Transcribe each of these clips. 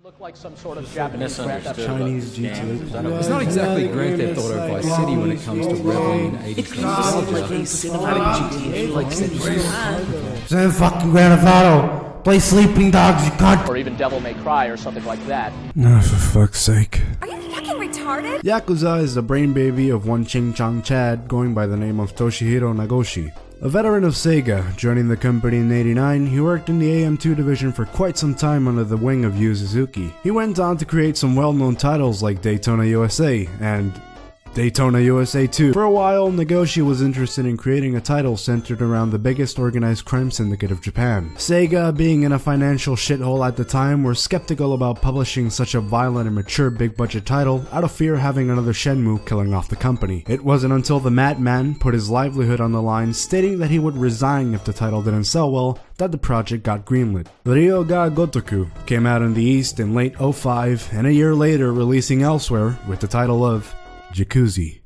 Look like some sort of Japanese Chinese GTA. It's not exactly Grand Theft Auto Vice City when it comes to reveling in 80s nostalgia. cinematic GTA like Cities. Same fucking Grand Theft Auto. Play Sleeping Dogs, you cunt. Or even Devil May Cry or something like that. No, for fuck's sake. Are you fucking retarded? Yakuza is the brain baby of one Ching Chad going by the name of Toshihiro Nagoshi. A veteran of SEGA, joining the company in '89, he worked in the AM2 division for quite some time under the wing of Yu Suzuki. He went on to create some well-known titles like Daytona USA and Daytona USA 2. For a while, Nagoshi was interested in creating a title centered around the biggest organized crime syndicate of Japan. SEGA, being in a financial shithole at the time, were skeptical about publishing such a violent and mature big-budget title out of fear of having another Shenmue killing off the company. It wasn't until the madman put his livelihood on the line, stating that he would resign if the title didn't sell well, that the project got greenlit. Ryo ga Gotoku came out in the East in late '05, and a year later releasing elsewhere with the title of Yakuza.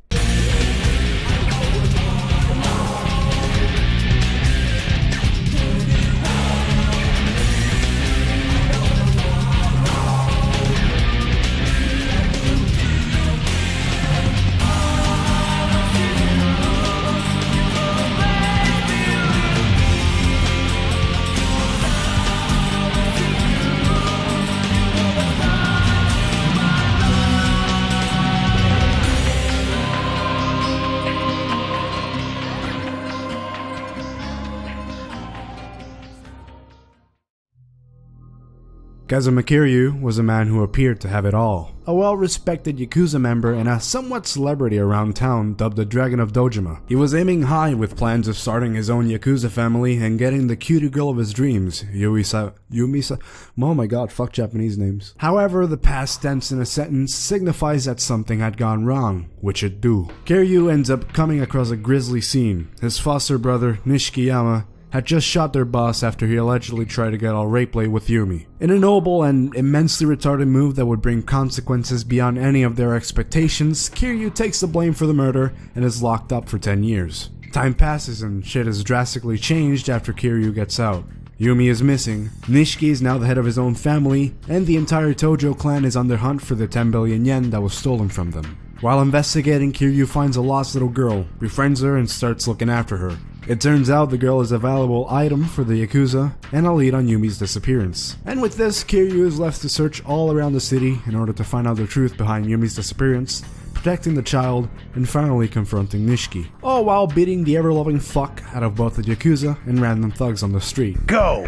Kazuma Kiryu was a man who appeared to have it all. A well-respected Yakuza member and a somewhat celebrity around town dubbed the Dragon of Dojima. He was aiming high with plans of starting his own Yakuza family and getting the cutie girl of his dreams, Yumisa. Oh my god, fuck Japanese names. However, the past tense in a sentence signifies that something had gone wrong, which it do. Kiryu ends up coming across a grisly scene. His foster brother, Nishikiyama, had just shot their boss after he allegedly tried to get all rape play with Yumi. In a noble and immensely retarded move that would bring consequences beyond any of their expectations, Kiryu takes the blame for the murder and is locked up for 10 years. Time passes and shit has drastically changed after Kiryu gets out. Yumi is missing, Nishiki is now the head of his own family, and the entire Tojo clan is on their hunt for the 10 billion yen that was stolen from them. While investigating, Kiryu finds a lost little girl, befriends her, and starts looking after her. It turns out the girl is a valuable item for the Yakuza, and a lead on Yumi's disappearance. And with this, Kiryu is left to search all around the city in order to find out the truth behind Yumi's disappearance, protecting the child, and finally confronting Nishiki. All while beating the ever-loving fuck out of both the Yakuza and random thugs on the street. Go!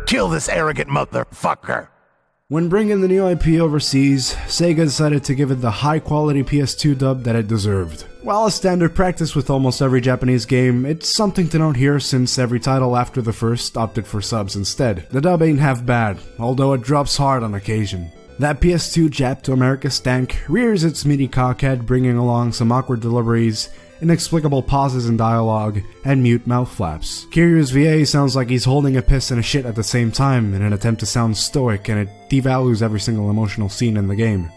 Kill this arrogant motherfucker! When bringing the new IP overseas, SEGA decided to give it the high-quality PS2 dub that it deserved. While a standard practice with almost every Japanese game, it's something to note here since every title after the first opted for subs instead. The dub ain't half bad, although it drops hard on occasion. That PS2 Jap to America stank rears its meaty cockhead, bringing along some awkward deliveries, inexplicable pauses in dialogue, and mute mouth flaps. Kiryu's VA sounds like he's holding a piss and a shit at the same time in an attempt to sound stoic, and it devalues every single emotional scene in the game.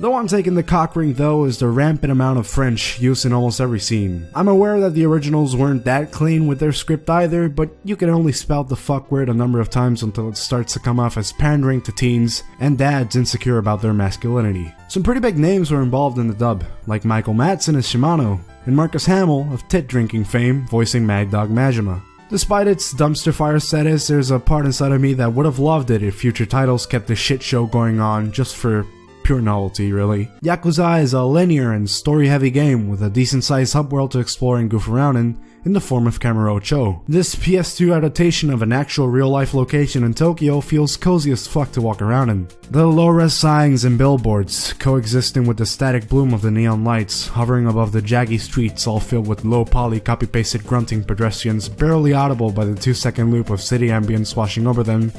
The one taking the cock ring though is the rampant amount of French used in almost every scene. I'm aware that the originals weren't that clean with their script either, but you can only spout the fuck word a number of times until it starts to come off as pandering to teens and dads insecure about their masculinity. Some pretty big names were involved in the dub, like Michael Madsen as Shimano, and Marcus Hamill of tit-drinking fame voicing Mad Dog Majima. Despite its dumpster fire status, there's a part inside of me that would have loved it if future titles kept the shit show going on just for pure novelty, really. Yakuza is a linear and story-heavy game with a decent-sized hub world to explore and goof around in the form of Kamurocho. This PS2 adaptation of an actual real-life location in Tokyo feels cozy as fuck to walk around in. The low-res signs and billboards, coexisting with the static bloom of the neon lights, hovering above the jaggy streets all filled with low-poly copy-pasted grunting pedestrians barely audible by the 2-second loop of city ambience washing over them,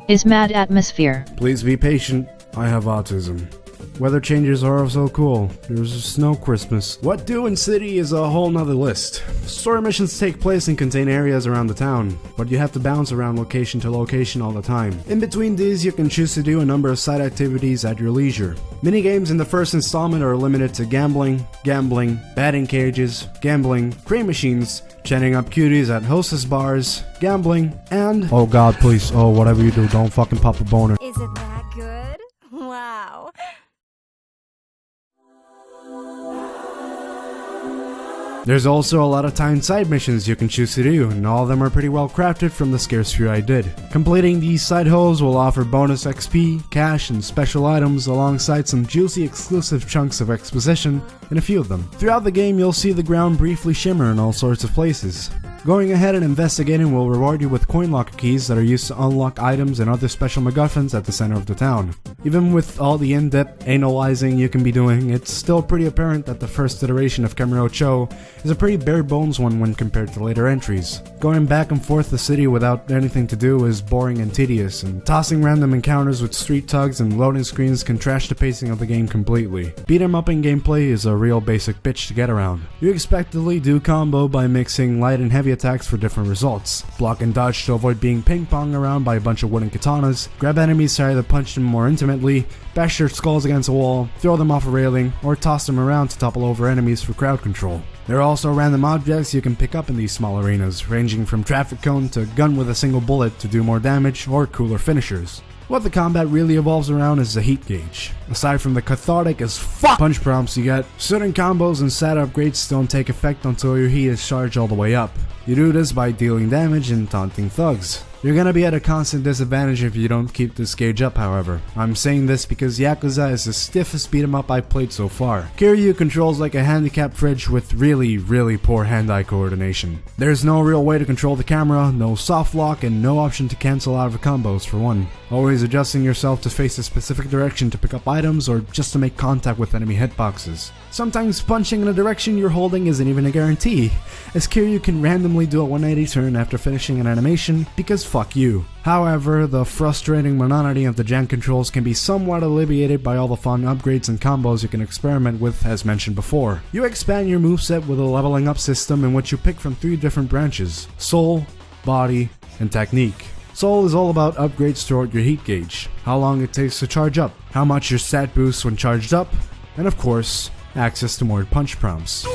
is mad atmosphere. Please be patient. I have autism. Weather changes are so cool. There's a snow Christmas. What do in city is a whole nother list. Story missions take place and contain areas around the town, but you have to bounce around location to location all the time. In between these, you can choose to do a number of side activities at your leisure. Minigames in the first installment are limited to gambling, batting cages, gambling, crane machines, chatting up cuties at hostess bars, gambling, and oh god please, oh whatever you do, don't fucking pop a boner. Is it that good? Wow. There's also a lot of timed side missions you can choose to do, and all of them are pretty well crafted from the scarce few I did. Completing these side holes will offer bonus XP, cash, and special items alongside some juicy exclusive chunks of exposition in a few of them. Throughout the game you'll see the ground briefly shimmer in all sorts of places. Going ahead and investigating will reward you with coin locker keys that are used to unlock items and other special MacGuffins at the center of the town. Even with all the in-depth analyzing you can be doing, it's still pretty apparent that the first iteration of Kamurocho is a pretty bare bones one when compared to later entries. Going back and forth the city without anything to do is boring and tedious, and tossing random encounters with street tugs and loading screens can trash the pacing of the game completely. Beat 'em up in gameplay is a real basic bitch to get around. You expectedly do combo by mixing light and heavy attacks for different results. Block and dodge to avoid being ping-ponged around by a bunch of wooden katanas, grab enemies to either punch them more intimately, bash their skulls against a wall, throw them off a railing, or toss them around to topple over enemies for crowd control. There are also random objects you can pick up in these small arenas, ranging from traffic cone to gun with a single bullet to do more damage or cooler finishers. What the combat really evolves around is the heat gauge. Aside from the cathartic as fuck punch prompts you get, certain combos and stat upgrades don't take effect until your heat is charged all the way up. You do this by dealing damage and taunting thugs. You're gonna be at a constant disadvantage if you don't keep this gauge up, however. I'm saying this because Yakuza is the stiffest beat 'em up I've played so far. Kiryu controls like a handicapped fridge with really poor hand-eye coordination. There's no real way to control the camera, no soft lock, and no option to cancel out of combos for one. Always adjusting yourself to face a specific direction to pick up items or just to make contact with enemy hitboxes. Sometimes punching in a direction you're holding isn't even a guarantee, as Kiryu can randomly do a 180 turn after finishing an animation because fuck you. However, the frustrating monotony of the gen controls can be somewhat alleviated by all the fun upgrades and combos you can experiment with as mentioned before. You expand your moveset with a leveling up system in which you pick from 3 different branches: Soul, Body, and Technique. Soul is all about upgrades throughout your heat gauge, how long it takes to charge up, how much your stat boosts when charged up, and of course, access to more punch prompts.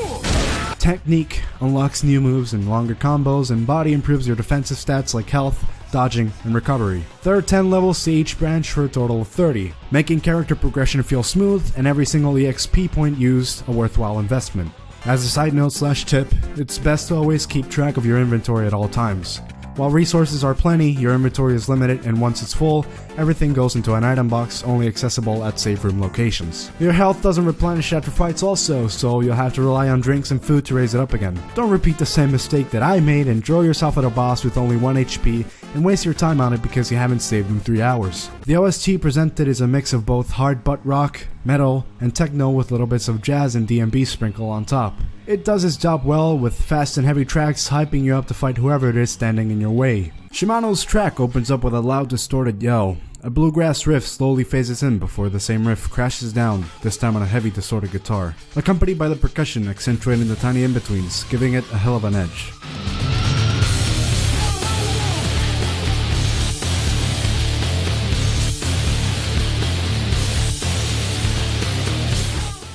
Technique unlocks new moves and longer combos, and Body improves your defensive stats like health, dodging, and recovery. There are 10 levels to each branch for a total of 30, making character progression feel smooth and every single EXP point used a worthwhile investment. As a side note / tip, it's best to always keep track of your inventory at all times. While resources are plenty, your inventory is limited, and once it's full, everything goes into an item box only accessible at save room locations. Your health doesn't replenish after fights also, so you'll have to rely on drinks and food to raise it up again. Don't repeat the same mistake that I made and draw yourself at a boss with only 1 HP and waste your time on it because you haven't saved in 3 hours. The OST presented is a mix of both hard butt rock, metal, and techno with little bits of jazz and DMB sprinkle on top. It does its job well with fast and heavy tracks hyping you up to fight whoever it is standing in your way. Shimano's track opens up with a loud distorted yell. A bluegrass riff slowly phases in before the same riff crashes down, this time on a heavy distorted guitar, accompanied by the percussion accentuating the tiny in-betweens, giving it a hell of an edge.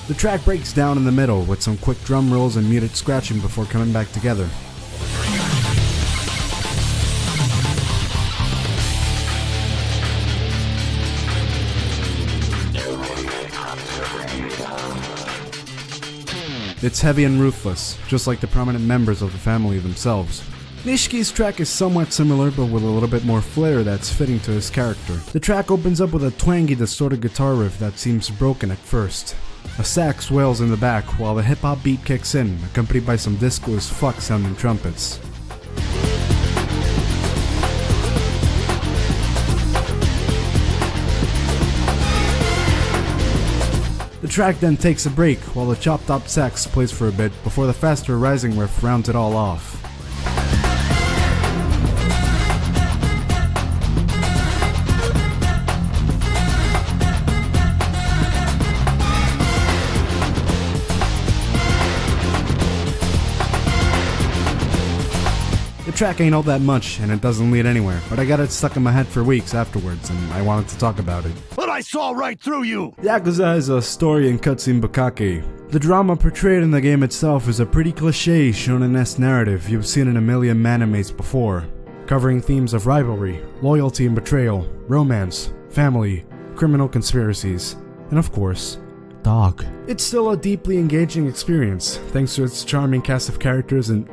The track breaks down in the middle with some quick drum rolls and muted scratching before coming back together. It's heavy and ruthless, just like the prominent members of the family themselves. Nishiki's track is somewhat similar, but with a little bit more flair that's fitting to his character. The track opens up with a twangy distorted guitar riff that seems broken at first. A sax wails in the back while the hip-hop beat kicks in, accompanied by some disco as fuck sounding trumpets. The track then takes a break while the chopped up sax plays for a bit before the faster rising riff rounds it all off. The track ain't all that much, and it doesn't lead anywhere, but I got it stuck in my head for weeks afterwards, and I wanted to talk about it. But I saw right through you! Yakuza is a story and cutscene bukkake. The drama portrayed in the game itself is a pretty cliché shonen-esque narrative you've seen in a million animes before, covering themes of rivalry, loyalty and betrayal, romance, family, criminal conspiracies, and of course, dog. It's still a deeply engaging experience, thanks to its charming cast of characters and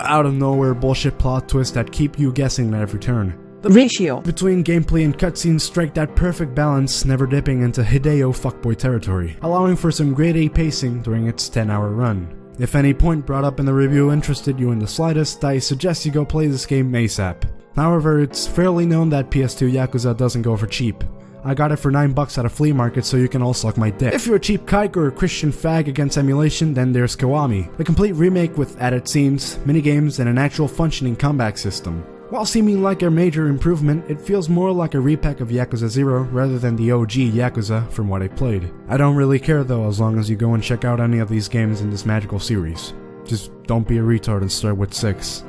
out-of-nowhere bullshit plot twists that keep you guessing at every turn. The ratio Between gameplay and cutscenes strike that perfect balance, never dipping into Hideo fuckboy territory, allowing for some grade A pacing during its 10-hour run. If any point brought up in the review interested you in the slightest, I suggest you go play this game ASAP. However, it's fairly known that PS2 Yakuza doesn't go for cheap. I got it for $9 at a flea market, so you can all suck my dick. If you're a cheap kike or a Christian fag against emulation, then there's Kiwami, the complete remake with added scenes, minigames, and an actual functioning combat system. While seeming like a major improvement, it feels more like a repack of Yakuza 0 rather than the OG Yakuza from what I played. I don't really care though, as long as you go and check out any of these games in this magical series. Just don't be a retard and start with 6.